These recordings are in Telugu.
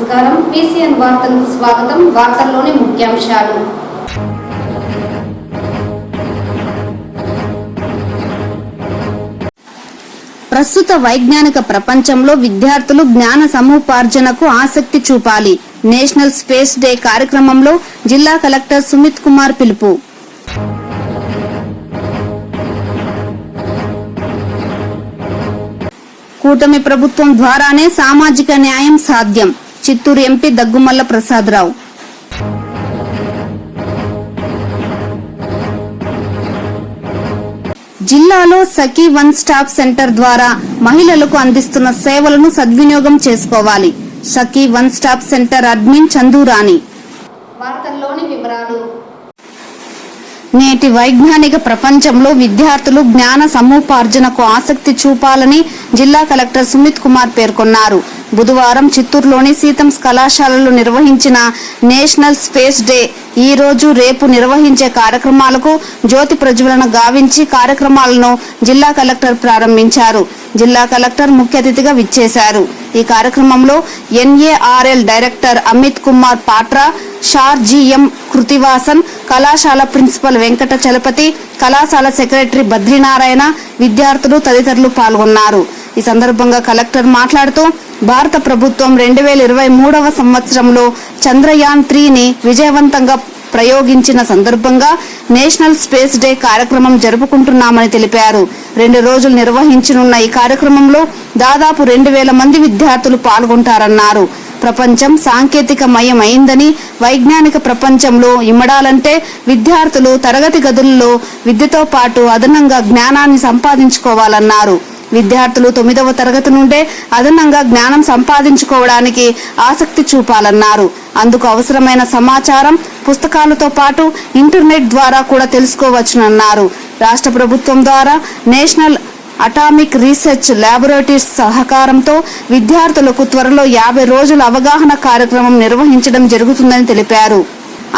నమస్కారం. PCN వార్తలకు స్వాగతం. వార్తల్లోని ముఖ్యాంశాలు. ప్రస్తుత వైజ్ఞానిక ప్రపంచంలో విద్యార్థులు జ్ఞాన సముపార్జనకు ఆసక్తి చూపాలి. నేషనల్ స్పేస్ డే కార్యక్రమంలో జిల్లా కలెక్టర్ సుమిత్ కుమార్ పిలుపు. కూటమి ప్రభుత్వం ద్వారానే సామాజిక న్యాయం సాధ్యం. చిత్తూరు ఎంపీ దగ్గుమల్ల ప్రసాదరావు. జిల్లాలో సఖీ వన్ స్టాప్ సెంటర్ ద్వారా మహిళలకు అందిస్తున్న సేవలను సద్వినియోగం చేసుకోవాలి. సఖీ వన్ స్టాప్ సెంటర్ అడ్మిన్ చందూరాణి. వార్తల్లోని వివరాలు. నేటి వైజ్ఞానిక ప్రపంచంలో విద్యార్థులు జ్ఞాన సముపార్జనకు ఆసక్తి చూపాలని జిల్లా కలెక్టర్ సుమిత్ కుమార్ పేర్కొన్నారు. బుధవారం చిత్తూరులోని సీతంస్ కళాశాలలో నిర్వహించిన నేషనల్ స్పేస్ డే ఈ రోజు రేపు నిర్వహించే కార్యక్రమాలకు జ్యోతి ప్రజ్వలన గావించి కార్యక్రమాలను జిల్లా కలెక్టర్ ప్రారంభించారు. జిల్లా కలెక్టర్ ముఖ్య అతిథిగా విచ్చేశారు. ఈ కార్యక్రమంలో NARL director Amit Kumar Patra, SHAR GM Krithivasan, కళాశాల ప్రిన్సిపల్ వెంకట చలపతి, కళాశాల సెక్రటరీ బద్రీనారాయణ, విద్యార్థులు తదితరులు పాల్గొన్నారు. ఈ సందర్భంగా కలెక్టర్ మాట్లాడుతూ భారత ప్రభుత్వం 2023వ సంవత్సరంలో చంద్రయాన్ 3ని విజయవంతంగా ప్రయోగించిన సందర్భంగా నేషనల్ స్పేస్ డే కార్యక్రమం జరుపుకుంటున్నామని తెలిపారు. 2 రోజులు నిర్వహించనున్న ఈ కార్యక్రమంలో దాదాపు 2000 మంది విద్యార్థులు పాల్గొంటారన్నారు. ప్రపంచం సాంకేతికమయం అయిందని, వైజ్ఞానిక ప్రపంచంలో ఇమ్మడాలంటే విద్యార్థులు తరగతి గదుల్లో విద్యతో పాటు అదనంగా జ్ఞానాన్ని సంపాదించుకోవాలన్నారు. విద్యార్థులు 9వ తరగతి నుండే అదనంగా జ్ఞానం సంపాదించుకోవడానికి ఆసక్తి చూపాలన్నారు. అందుకు అవసరమైన సమాచారం పుస్తకాలతో పాటు ఇంటర్నెట్ ద్వారా కూడా తెలుసుకోవచ్చునన్నారు. రాష్ట్ర ప్రభుత్వం ద్వారా నేషనల్ అటామిక్ రీసెర్చ్ ల్యాబొరేటరీస్ సహకారంతో విద్యార్థులకు త్వరలో 50 రోజుల అవగాహన కార్యక్రమం నిర్వహించడం జరుగుతుందని తెలిపారు.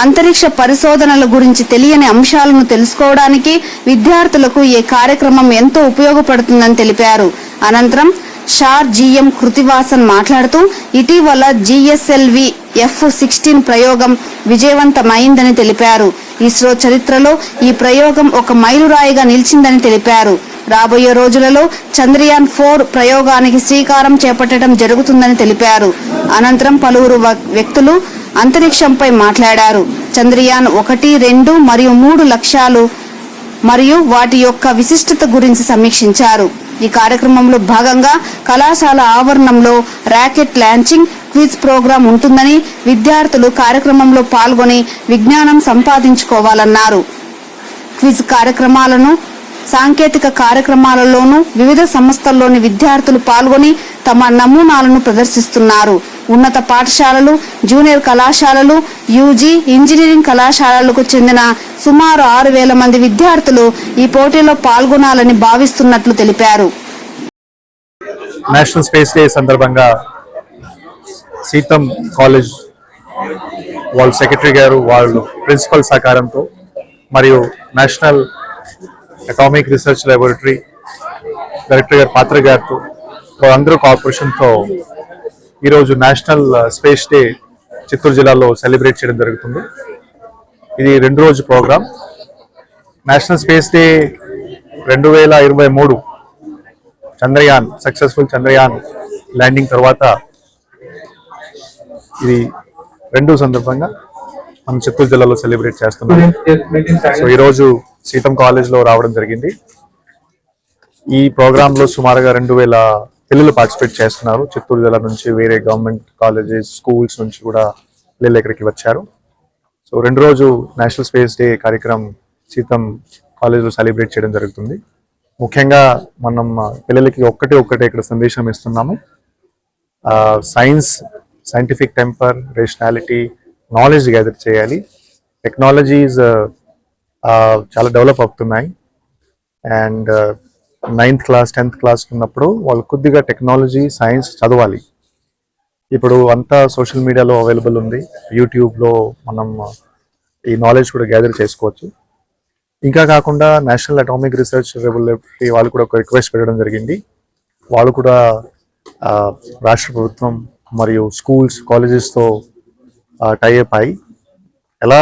అంతరిక్ష పరిశోధనల గురించి తెలియని అంశాలను తెలుసుకోవడానికి విద్యార్థులకు ఈ కార్యక్రమం ఎంతో ఉపయోగపడుతుందని తెలిపారు. అనంతరం షార్ GM కృతివాసన్ మాట్లాడుతూ ఇటీవల GSLV F-16 ప్రయోగం విజయవంతమైందని తెలిపారు. ఇస్రో చరిత్రలో ఈ ప్రయోగం ఒక మైలురాయిగా నిలిచిందని తెలిపారు. రాబోయే రోజులలో చంద్రయాన్ 4 ప్రయోగానికి శ్రీకారం చేపట్టడం జరుగుతుందని తెలిపారు. అనంతరం పలువురు వ్యక్తులు అంతరిక్షంపై మాట్లాడారు. చంద్రయాన్ 1, 2 మరియు 3 లక్ష్యాలు మరియు వాటి యొక్క విశిష్టత గురించి సమీక్షించారు. ఈ కార్యక్రమంలో భాగంగా కళాశాల ఆవరణంలో రాకెట్ లాంచింగ్ క్విజ్ ప్రోగ్రాం ఉంటుందని, విద్యార్థులు కార్యక్రమంలో పాల్గొని విజ్ఞానం సంపాదించుకోవాలన్నారు. క్విజ్ కార్యక్రమాలను సాంకేతిక కార్యక్రమాలలోనూ వివిధ సంస్థల్లోని విద్యార్థులు పాల్గొని తమ నమూనాలను ప్రదర్శిస్తున్నారు. ఉన్నత పాఠశాలలు, జూనియర్ కళాశాలలు, UG ఇంజనీరింగ్ కళాశాలలకు చెందిన సుమారు 6000 మంది విద్యార్థులు ఈ పోటీలో పాల్గొనాలని భావిస్తున్నట్లు తెలిపారు. నేషనల్ స్పేస్ డే సందర్భంగా సీతం కాలేజ్ వాళ్ళ సెక్రటరీ గారు, వాళ్ళు ప్రిన్సిపల్ సహకారంతో మరియు national atomic research laboratory director గారు పాత్ర గారితో అందరూ కోఆపరేషన్తో ఈరోజు నేషనల్ స్పేస్ డే చిత్తూరు జిల్లాలో సెలబ్రేట్ చేయడం జరుగుతుంది. ఇది 2 రోజు program. National space day 2023 Chandrayaan successful Chandrayaan landing తర్వాత ఇది 2 సందర్భంగా మనం చిత్తూరు జిల్లాలో సెలబ్రేట్ చేస్తున్నాం. సో ఈరోజు సీతం కాలేజ్లో రావడం జరిగింది. ఈ ప్రోగ్రాంలో సుమారుగా 2000 పిల్లలు పార్టిసిపేట్ చేస్తున్నారు. చిత్తూరు జిల్లా నుంచి వేరే గవర్నమెంట్ కాలేజెస్, స్కూల్స్ నుంచి కూడా పిల్లలు ఇక్కడికి వచ్చారు. సో 2 రోజు నేషనల్ స్పేస్ డే కార్యక్రమం సీతం కాలేజ్లో సెలబ్రేట్ చేయడం జరుగుతుంది. ముఖ్యంగా మనం పిల్లలకి ఒక్కటే ఇక్కడ సందేశం ఇస్తున్నాము. Scientific temper, rationality, knowledge gather చేయాలి. టెక్నాలజీస్ చాలా డెవలప్ అవుతున్నాయి. And 9th class 10th class ఉన్నప్పుడు వాళ్ళు కొద్దిగా టెక్నాలజీ, సైన్స్ చదవాలి. ఇప్పుడు అంతా సోషల్ మీడియాలో అవైలబుల్ ఉంది. యూట్యూబ్లో మనం ఈ నాలెడ్జ్ కూడా గ్యాదర్ చేసుకోవచ్చు. ఇంకా కాకుండా నేషనల్ అటామిక్ రీసెర్చ్ వాళ్ళు కూడా ఒక రిక్వెస్ట్ పెట్టడం జరిగింది. వాళ్ళు కూడా రాష్ట్ర ప్రభుత్వం మరియు స్కూల్స్ కాలేజెస్తో టైఅప్ అయి ఎలా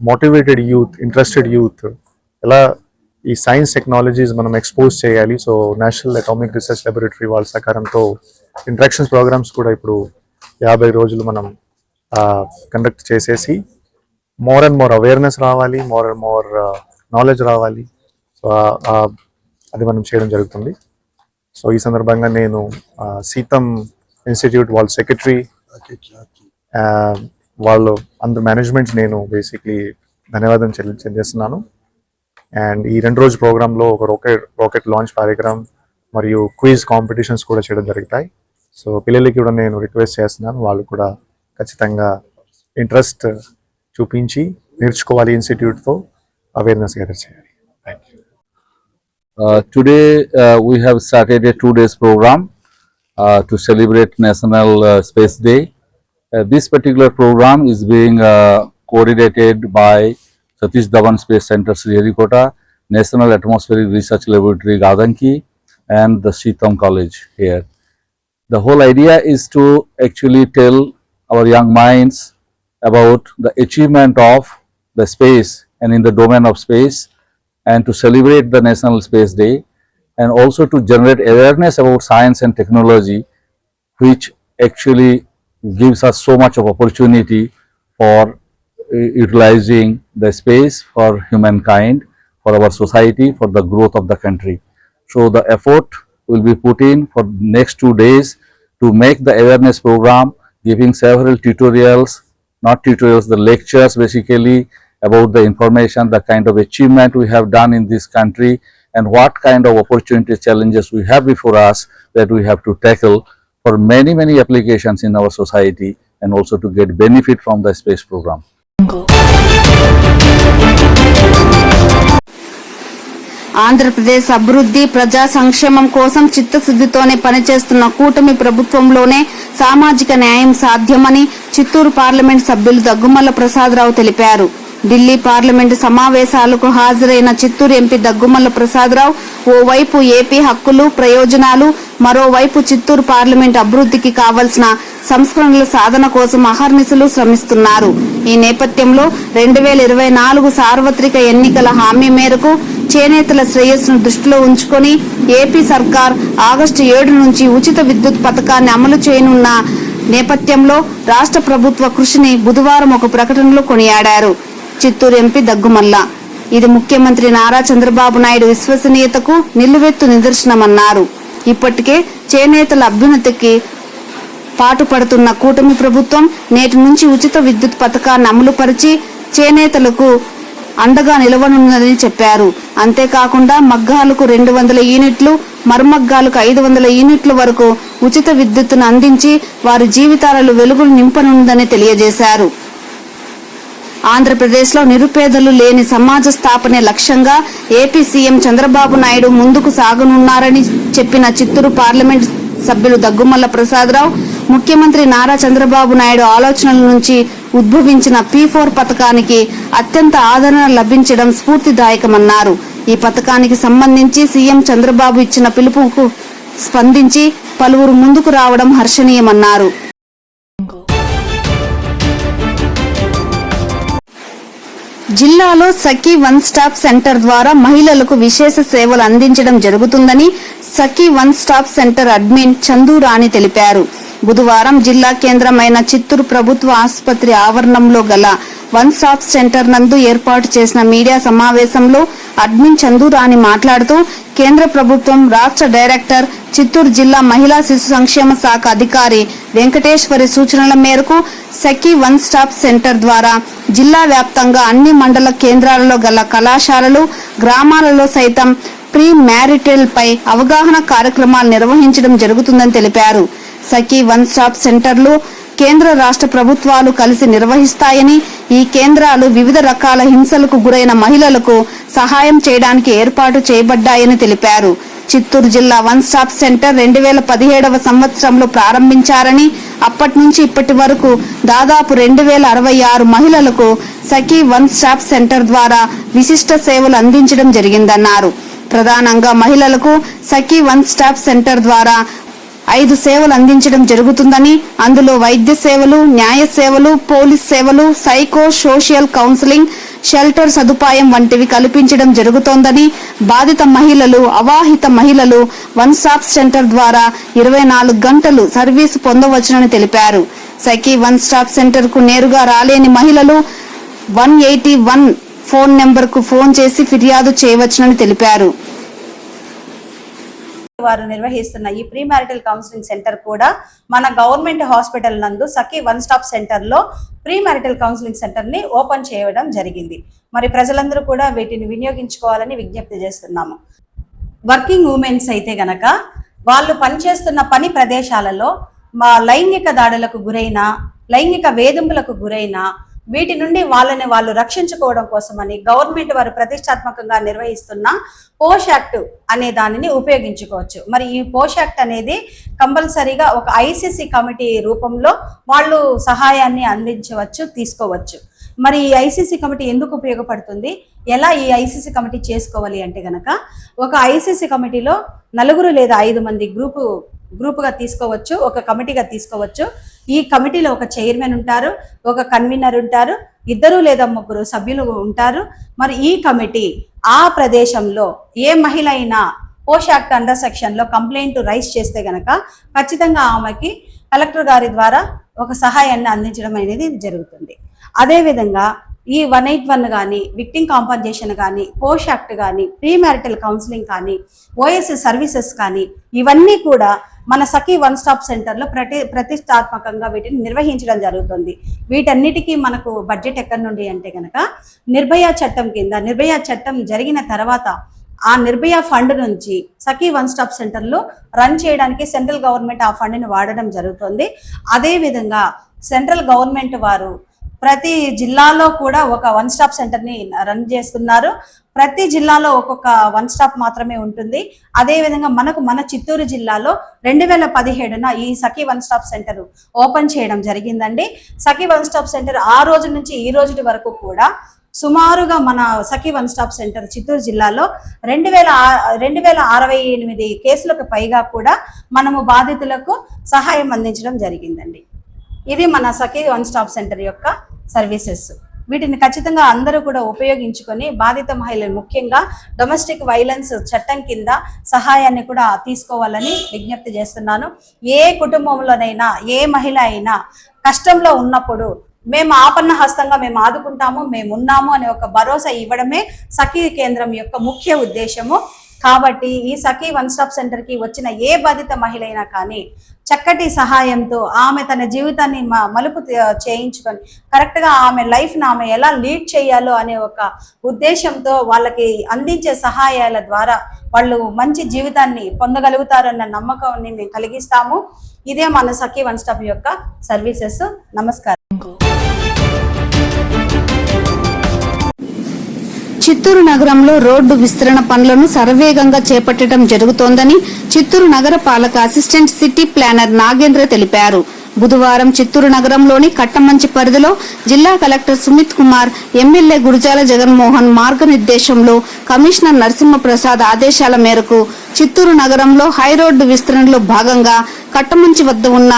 మోటివేటెడ్ యూత్, ఇంట్రెస్టెడ్ యూత్ ఎలా ఈ సైన్స్ టెక్నాలజీస్ మనం ఎక్స్పోజ్ చేయాలి. So national atomic research laboratory వాళ్ళ సహకారంతో ఇంటరాక్షన్స్ ప్రోగ్రామ్స్ కూడా ఇప్పుడు 50 రోజులు మనం కండక్ట్ చేసేసి మోర్ అండ్ మోర్ అవేర్నెస్ రావాలి, మోర్ అండ్ మోర్ నాలెడ్జ్ రావాలి. సో అది మనం చేయడం జరుగుతుంది. సో ఈ సందర్భంగా నేను సీతం ఇన్స్టిట్యూట్ వాళ్ళ సెక్రటరీ, వాళ్ళు అందరు మేనేజ్మెంట్ నేను బేసిక్లీ ధన్యవాదం చెల్లిస్తున్నాను. అండ్ ఈ 2 రోజు ప్రోగ్రాంలో ఒక రాకెట్ లాంచ్ కార్యక్రమం మరియు క్విజ్ కాంపిటీషన్స్ కూడా చేయడం జరుగుతాయి. సో పిల్లలకి కూడా నేను రిక్వెస్ట్ చేస్తున్నాను, వాళ్ళు కూడా ఖచ్చితంగా ఇంట్రెస్ట్ చూపించి నేర్చుకోవాలి, ఇన్స్టిట్యూట్తో అవేర్నెస్ గ్యాదర్ చేయాలి. Thank you. Today we have started a 2 days program to celebrate National Space Day. This particular program is being coordinated by Satish Dhawan Space Center Sriharikota, National Atmospheric Research Laboratory Gadanki, and the Sitam College here. The whole idea is to actually tell our young minds about the achievement of the space and in the domain of space, and to celebrate the National Space Day, and also to generate awareness about science and technology, which actually gives us so much of opportunity for utilizing the space for humankind, for our society, for the growth of the country. So the effort will be put in for next 2 days to make the awareness program, giving several tutorials, not tutorials, the lectures basically about the information, the kind of achievement we have done in this country, and what kind of opportunity challenges we have before us that we have to tackle for many applications in our society, and also to get benefit from the space program. Andhra Pradesh అభివృద్ధి, ప్రజా సంక్షేమం కోసం చిత్తశుద్ధితోనే పనిచేస్తున్న కూటమి ప్రభుత్వంలోనే సామాజిక న్యాయం సాధ్యమని చిత్తూరు పార్లమెంట్ సభ్యులు దగ్గుమల్ల ప్రసాదరావు తెలిపారు. ఢిల్లీ పార్లమెంటు సమావేశాలకు హాజరైన చిత్తూరు ఎంపీ దగ్గుమల్ల ప్రసాదరావు ఓవైపు ఏపీ హక్కులు, ప్రయోజనాలు, మరోవైపు చిత్తూరు పార్లమెంటు అభివృద్ధికి కావలసిన సంస్కరణల సాధన కోసం అహర్నిశలు శ్రమిస్తున్నారు. ఈ నేపథ్యంలో 2024 సార్వత్రిక ఎన్నికల హామీ మేరకు చేనేతల శ్రేయస్సును దృష్టిలో ఉంచుకొని ఏపీ సర్కార్ ఆగస్టు 7 నుంచి ఉచిత విద్యుత్ పథకాన్ని అమలు చేయనున్న నేపథ్యంలో రాష్ట్ర ప్రభుత్వ కృషిని బుధవారం ఒక ప్రకటనలో కొనియాడారు చిత్తూరు ఎంపీ దగ్గుమల్ల. ఇది ముఖ్యమంత్రి నారా చంద్రబాబు నాయుడు విశ్వసనీయతకు నిలువెత్తు నిదర్శనమన్నారు. ఇప్పటికే చేనేతల అభ్యున్నతికి పాటుపడుతున్న కూటమి ప్రభుత్వం నేటి నుంచి ఉచిత విద్యుత్ పథకాన్ని అమలుపరిచి చేనేతలకు అండగా నిలవనున్నదని చెప్పారు. అంతేకాకుండా మగ్గాలకు 200 యూనిట్లు, మరమగ్గాలకు 500 యూనిట్ల వరకు ఉచిత విద్యుత్తును అందించి వారి జీవితాలలో వెలుగులు నింపనుందని తెలియజేశారు. ఆంధ్రప్రదేశ్లో నిరుపేదలు లేని సమాజ స్థాపనే లక్ష్యంగా ఏపీ సీఎం చంద్రబాబు నాయుడు ముందుకు సాగనున్నారని చెప్పిన చిత్తూరు పార్లమెంట్ సభ్యులు దగ్గుమల్ల ప్రసాదరావు, ముఖ్యమంత్రి నారా చంద్రబాబు నాయుడు ఆలోచనల నుంచి ఉద్భవించిన P4 పథకానికి అత్యంత ఆదరణ లభించడం స్ఫూర్తిదాయకమన్నారు. ఈ పథకానికి సంబంధించి సీఎం చంద్రబాబు ఇచ్చిన పిలుపుకు స్పందించి పలువురు ముందుకు రావడం హర్షణీయమన్నారు. జిల్లాలో సఖీ 1 స్టాప్ సెంటర్ ద్వారా మహిళలకు విశేష సేవలు అందించడం జరుగుతుందని సఖీ 1 స్టాప్ సెంటర్ అడ్మిన్ చందూరాణి తెలిపారు. బుధవారం జిల్లా కేంద్రమైన చిత్తూరు ప్రభుత్వ ఆసుపత్రి ఆవరణంలో గల 1 స్టాప్ సెంటర్ నందు ఏర్పాటు చేసిన మీడియా సమావేశంలో అడ్మిన్ చందూరాణి మాట్లాడుతూ కేంద్ర ప్రభుత్వం రాష్ట్ర డైరెక్టర్, చిత్తూరు జిల్లా మహిళా శిశు సంక్షేమ శాఖ అధికారి వెంకటేశ్వరి సూచనల మేరకు సఖీ 1 స్టాప్ సెంటర్ ద్వారా జిల్లా వ్యాప్తంగా అన్ని మండల కేంద్రాలలో గల కళాశాలలు, గ్రామాలలో సైతం ప్రీ మ్యారిటల్ పై అవగాహన కార్యక్రమాలు నిర్వహించడం జరుగుతుందని తెలిపారు. సఖీ 1 స్టాప్ సెంటర్లు కేంద్ర రాష్ట్ర ప్రభుత్వాలు కలిసి నిర్వహిస్తాయని, ఈ కేంద్రాలు వివిధ రకాల హింసలకు గురైన మహిళలకు సహాయం చేయడానికి ఏర్పాటు చేయబడ్డాయని తెలిపారు. చిత్తూరు జిల్లా 1 స్టాప్ సెంటర్ 2017వ సంవత్సరంలో ప్రారంభించారని, అప్పటి నుంచి ఇప్పటి వరకు దాదాపు 2066 మహిళలకు సఖీ 1 స్టాప్ సెంటర్ ద్వారా విశిష్ట సేవలు అందించడం జరిగిందన్నారు. ప్రధానంగా మహిళలకు సఖీ 1 స్టాప్ సెంటర్ ద్వారా 5 సేవలు అందించడం జరుగుతుందని, అందులో వైద్య సేవలు, న్యాయ సేవలు, పోలీస్ సేవలు, సైకో సోషల్ కౌన్సిలింగ్, షెల్టర్ సదుపాయం వంటివి కల్పించడం జరుగుతోందని, బాధిత మహిళలు, అవాహిత మహిళలు వన్ స్టాప్ సెంటర్ ద్వారా 24 గంటలు సర్వీసు పొందవచ్చునని తెలిపారు. సఖీ వన్ స్టాప్ సెంటర్ కు నేరుగా రాలేని మహిళలు 181 ఫోన్ నెంబర్ కు ఫోన్ చేసి ఫిర్యాదు చేయవచ్చునని తెలిపారు. వారు నిర్వహిస్తున్న ఈ ప్రీ మ్యారిటల్ కౌన్సిలింగ్ సెంటర్ కూడా మన గవర్నమెంట్ హాస్పిటల్ నందు సఖీ వన్ స్టాప్ సెంటర్ లో ప్రీ మ్యారిటల్ కౌన్సిలింగ్ సెంటర్ ని ఓపెన్ చేయడం జరిగింది. మరి ప్రజలందరూ కూడా వీటిని వినియోగించుకోవాలని విజ్ఞప్తి చేస్తున్నాము. వర్కింగ్ ఉమెన్స్ అయితే గనక వాళ్ళు పనిచేస్తున్న పని ప్రదేశాలలో లైంగిక దాడులకు గురైన, లైంగిక వేధింపులకు గురైన వీటి నుండి వాళ్ళని వాళ్ళు రక్షించుకోవడం కోసమని గవర్నమెంట్ వారు ప్రతిష్టాత్మకంగా నిర్వహిస్తున్న పోష్ యాక్ట్ అనే దానిని ఉపయోగించుకోవచ్చు. మరి ఈ పోష్ యాక్ట్ అనేది కంపల్సరీగా ఒక ఐసీసీ కమిటీ రూపంలో వాళ్ళు సహాయాన్ని అందించవచ్చు, తీసుకోవచ్చు. మరి ఈ ఐసీసీ కమిటీ ఎందుకు ఉపయోగపడుతుంది, ఎలా ఈ ఐసీసీ కమిటీ చేసుకోవాలి అంటే గనక, ఒక ఐసీసీ కమిటీలో 4 లేదా 5 మంది గ్రూపుగా తీసుకోవచ్చు, ఒక కమిటీగా తీసుకోవచ్చు. ఈ కమిటీలో ఒక చైర్మన్ ఉంటారు, ఒక కన్వీనర్ ఉంటారు, 2 లేదా 3 సభ్యులు ఉంటారు. మరి ఈ కమిటీ ఆ ప్రదేశంలో ఏ మహిళ అయినా పోష్ యాక్ట్ అండర్ సెక్షన్ లో కంప్లైంట్ రైజ్ చేస్తే గనక ఖచ్చితంగా ఆమెకి కలెక్టర్ గారి ద్వారా ఒక సహాయాన్ని అందించడం అనేది జరుగుతుంది. అదేవిధంగా ఈ 181 కానీ, విక్టిమ్ కాంపన్సేషన్ కానీ, పోష్ యాక్ట్ కానీ, ప్రీ మ్యారిటల్ కౌన్సిలింగ్ కానీ, ఓఎస్సీ సర్వీసెస్ కానీ ఇవన్నీ కూడా మన సఖీ వన్ స్టాప్ సెంటర్లో ప్రతిష్టాత్మకంగా వీటిని నిర్వహించడం జరుగుతుంది. వీటన్నిటికీ మనకు బడ్జెట్ ఎక్కడి నుండి అంటే కనుక నిర్భయ చట్టం కింద, నిర్భయ చట్టం జరిగిన తర్వాత ఆ నిర్భయ ఫండ్ నుంచి సఖీ వన్ స్టాప్ సెంటర్లో రన్ చేయడానికి సెంట్రల్ గవర్నమెంట్ ఆ ఫండ్ని వాడడం జరుగుతుంది. అదేవిధంగా సెంట్రల్ గవర్నమెంట్ వారు ప్రతి జిల్లాలో కూడా ఒక వన్ స్టాప్ సెంటర్ని రన్ చేస్తున్నారు. ప్రతి జిల్లాలో ఒక్కొక్క వన్ స్టాప్ మాత్రమే ఉంటుంది. అదేవిధంగా మన చిత్తూరు జిల్లాలో 2017న ఈ సఖీ వన్ స్టాప్ సెంటర్ ఓపెన్ చేయడం జరిగిందండి. సఖీ వన్ స్టాప్ సెంటర్ ఆ రోజు నుంచి ఈ రోజు వరకు కూడా సుమారుగా మన సఖీ వన్ స్టాప్ సెంటర్ చిత్తూరు జిల్లాలో 2068 కేసులకు పైగా కూడా మనము బాధితులకు సహాయం అందించడం జరిగిందండి. ఇది మన సఖీ వన్ స్టాప్ సెంటర్ యొక్క సర్వీసెస్. వీటిని ఖచ్చితంగా అందరూ కూడా ఉపయోగించుకొని బాధిత మహిళలు, ముఖ్యంగా డొమెస్టిక్ వైలెన్స్ చట్టం కింద సహాయాన్ని కూడా తీసుకోవాలని విజ్ఞప్తి చేస్తున్నాను. ఏ కుటుంబంలోనైనా ఏ మహిళ అయినా కష్టంలో ఉన్నప్పుడు మేము ఆపన్న హస్తంగా మేము ఆదుకుంటాము, మేము ఉన్నాము అనే ఒక భరోసా ఇవ్వడమే సఖీ కేంద్రం యొక్క ముఖ్య ఉద్దేశము. కాబట్టి ఈ సఖీ వన్ స్టాప్ సెంటర్కి వచ్చిన ఏ బాధిత మహిళ అయినా కానీ చక్కటి సహాయంతో ఆమె తన జీవితాన్ని మలుపు చేయించుకొని కరెక్ట్గా ఆమె లైఫ్ని ఆమె ఎలా లీడ్ చేయాలో అనే ఒక ఉద్దేశంతో వాళ్ళకి అందించే సహాయాల ద్వారా వాళ్ళు మంచి జీవితాన్ని పొందగలుగుతారన్న నమ్మకాన్ని మేము కలిగిస్తాము. ఇదే మన సఖీ వన్ స్టాప్ యొక్క సర్వీసెస్. నమస్కారం. చిత్తూరు నగరంలో రోడ్డు విస్తరణ పనులను శరవేగంగా చేపట్టడం జరుగుతోందని చిత్తూరు నగర పాలక అసిస్టెంట్ సిటీ ప్లానర్ నాగేంద్ర తెలిపారు. బుధవారం చిత్తూరు నగరంలోని కట్టమంచి పరిధిలో జిల్లా కలెక్టర్ సుమిత్ కుమార్, ఎమ్మెల్యే గురజాల జగన్మోహన్ మార్గనిర్దేశంలో కమిషనర్ నరసింహప్రసాద్ ఆదేశాల మేరకు చిత్తూరు నగరంలో హైరోడ్డు విస్తరణలో భాగంగా కట్టమంచి వద్ద ఉన్న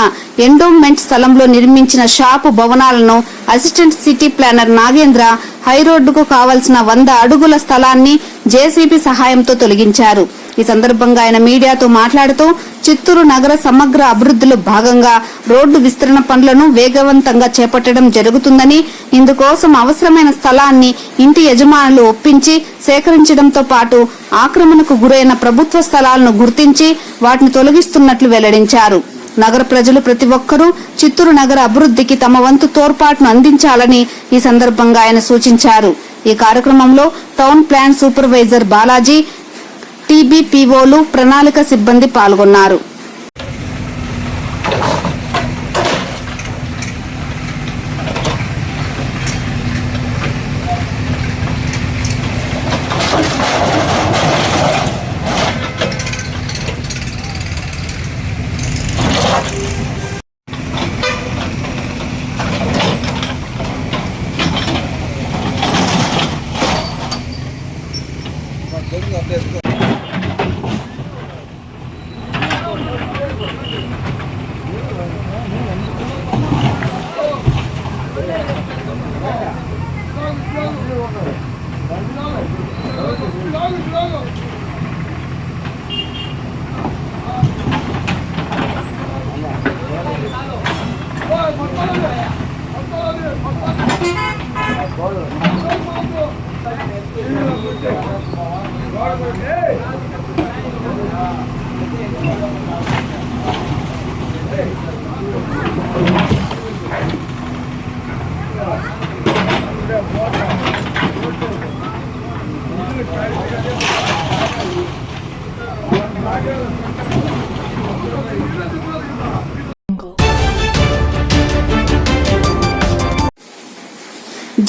ఎండోమెంట్ స్థలంలో నిర్మించిన షాపు భవనాలను అసిస్టెంట్ సిటీ ప్లానర్ నాగేంద్ర హైరోడ్డుకు కావలసిన 100 అడుగుల స్థలాన్ని జేసీబీ సహాయంతో తొలగించారు. ఈ సందర్భంగా ఆయన మీడియాతో మాట్లాడుతూ చిత్తూరు నగర సమగ్ర అభివృద్ధిలో భాగంగా రోడ్డు విస్తరణ పనులను వేగవంతంగా చేపట్టడం జరుగుతుందని, ఇందుకోసం అవసరమైన స్థలాన్ని ఇంటి యజమానులు ఒప్పించి సేకరించడంతో పాటు ఆక్రమణకు గురైన ప్రభుత్వ స్థలాలను గుర్తించి వాటిని తొలగిస్తున్నట్లు వెల్లడించారు. నగర ప్రజలు ప్రతి ఒక్కరూ చిత్తూరు నగర అభివృద్ధికి తమ వంతు తోడ్పాటును అందించాలని ఈ సందర్భంగా ఆయన సూచించారు. ఈ కార్యక్రమంలో టౌన్ ప్లాన్ సూపర్వైజర్ బాలాజీ, టీబీపీఓలు, ప్రణాళిక సిబ్బంది పాల్గొన్నారు.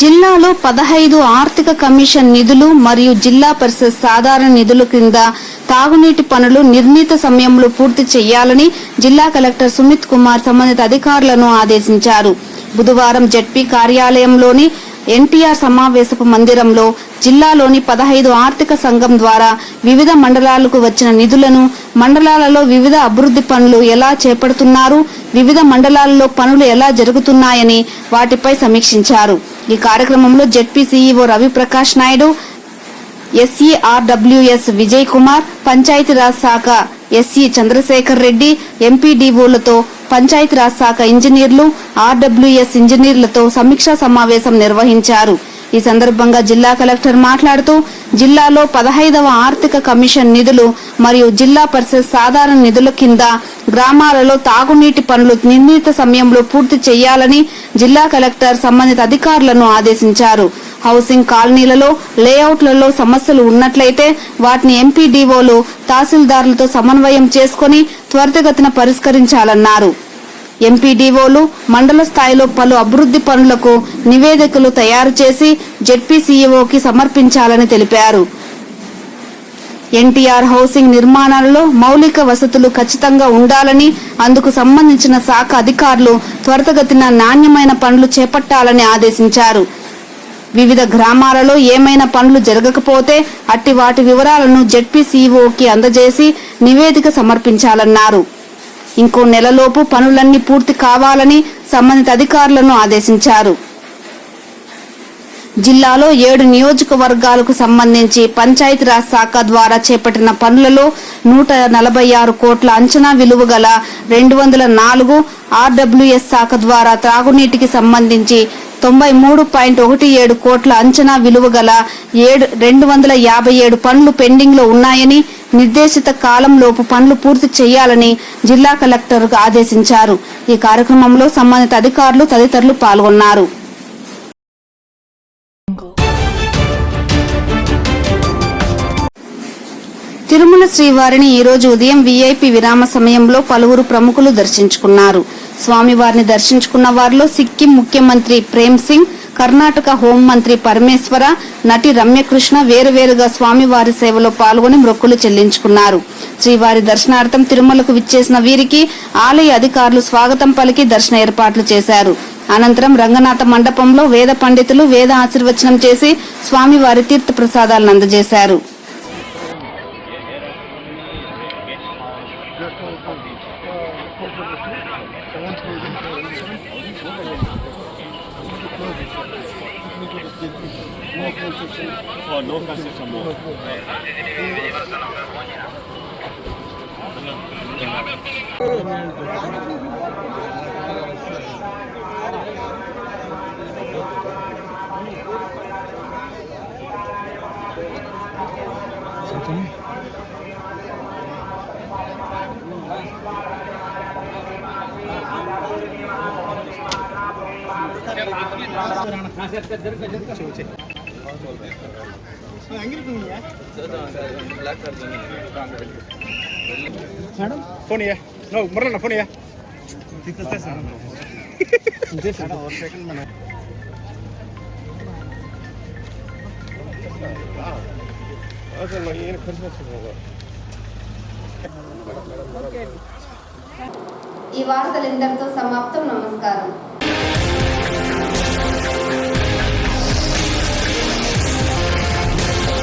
జిల్లాలో 15 ఆర్థిక కమిషన్ నిధులు మరియు జిల్లా పరిషత్ సాధారణ నిధుల కింద తాగునీటి పనులు నిర్ణీత సమయంలో పూర్తి చేయాలని జిల్లా కలెక్టర్ సుమిత్ కుమార్ సంబంధిత అధికారులను ఆదేశించారు. బుధవారం జెడ్పీ కార్యాలయంలోని ఎన్టీఆర్ సమావేశపు మందిరంలో జిల్లాలోని 15 ఆర్థిక సంఘం ద్వారా వివిధ మండలాలకు వచ్చిన నిధులను, మండలాలలో వివిధ అభివృద్ధి పనులు ఎలా చేపడుతున్నారు, వివిధ మండలాలలో పనులు ఎలా జరుగుతున్నాయని వాటిపై సమీక్షించారు. ఈ కార్యక్రమంలో జెడ్పీ సీఈఓ రవిప్రకాష్ నాయుడు, ఎస్ఈఆర్డబ్ల్యూఎస్ విజయ్ కుమార్, పంచాయతీరాజ్ శాఖ ఎస్ఈ చంద్రశేఖర్ రెడ్డి, ఎంపీడీఓలతో పంచాయతీరాజ్ శాఖ ఇంజనీర్లు, ఆర్డబ్ల్యూఎస్ ఇంజనీర్లతో సమీక్షా సమావేశం నిర్వహించారు. ఈ సందర్భంగా జిల్లా కలెక్టర్ మాట్లాడుతూ జిల్లాలో 15వ ఆర్థిక కమిషన్ నిధులు మరియు జిల్లా పరిషత్ సాధారణ నిధుల కింద గ్రామాలలో తాగునీటి పనులు నిర్ణీత సమయంలో పూర్తి చేయాలని జిల్లా కలెక్టర్ సంబంధిత అధికారులను ఆదేశించారు. హౌసింగ్ కాలనీలలో లేఅవుట్లలో సమస్యలు ఉన్నట్లయితే వాటిని ఎంపీడీఓలు, తహసీల్దార్లతో సమన్వయం చేసుకుని త్వరితగతిన పరిష్కరించాలన్నారు. ఎంపీడీఓలు మండల స్థాయిలో పలు అభివృద్ధి పనులకు నివేదికలు తయారు చేసి జెడ్పీ సీఈఓకి సమర్పించాలని తెలిపారు. ఎన్టీఆర్ హౌసింగ్ నిర్మాణాలలో మౌలిక వసతులు ఖచ్చితంగా ఉండాలని, అందుకు సంబంధించిన శాఖ అధికారులు త్వరితగతిన నాణ్యమైన పనులు చేపట్టాలని ఆదేశించారు. వివిధ గ్రామాలలో ఏమైనా పనులు జరగకపోతే అట్టి వాటి వివరాలను జెడ్పీ సీఈఓకి అందజేసి నివేదిక సమర్పించాలన్నారు. ఇంకో నెలలోపు పనులన్నీ పూర్తి కావాలని సంబంధిత అధికారులను ఆదేశించారు. జిల్లాలో 7 నియోజకవర్గాలకు సంబంధించి పంచాయతీరాజ్ శాఖ ద్వారా చేపట్టిన పనులలో 146 కోట్ల అంచనా విలువ గల 204, ఆర్డబ్ల్యూఎస్ శాఖ ద్వారా త్రాగునీటికి సంబంధించి 93.17 కోట్ల అంచనా విలువ గల 257 పనులు పెండింగ్ లో ఉన్నాయని, నిర్దేశిత కాలంలోపు పనులు పూర్తి చేయాలని జిల్లా కలెక్టర్ ఆదేశించారు. ఈ కార్యక్రమంలో సంబంధిత అధికారులు తదితరులు పాల్గొన్నారు. తిరుమల శ్రీవారిని ఈ రోజు ఉదయం వీఐపీ విరామ సమయంలో పలువురు ప్రముఖులు దర్శించుకున్నారు. స్వామివారిని దర్శించుకున్న వారిలో సిక్కిం ముఖ్యమంత్రి ప్రేమ్ సింగ్, కర్ణాటక హోంమంత్రి పరమేశ్వర, నటి రమ్యకృష్ణ వేరువేరుగా స్వామివారి సేవలో పాల్గొని మొక్కులు చెల్లించుకున్నారు. శ్రీవారి దర్శనార్థం తిరుమలకు విచ్చేసిన వీరికి ఆలయ అధికారులు స్వాగతం పలికి దర్శన ఏర్పాట్లు చేశారు. అనంతరం రంగనాథ మండపంలో వేద పండితులు వేద ఆశీర్వచనం చేసి స్వామివారి తీర్థ ప్రసాదాలను అందజేశారు. फोन ये नो मरना ना फोन ये ఈ వార్తలు ఇంతటితో సమాప్తం. నమస్కారం.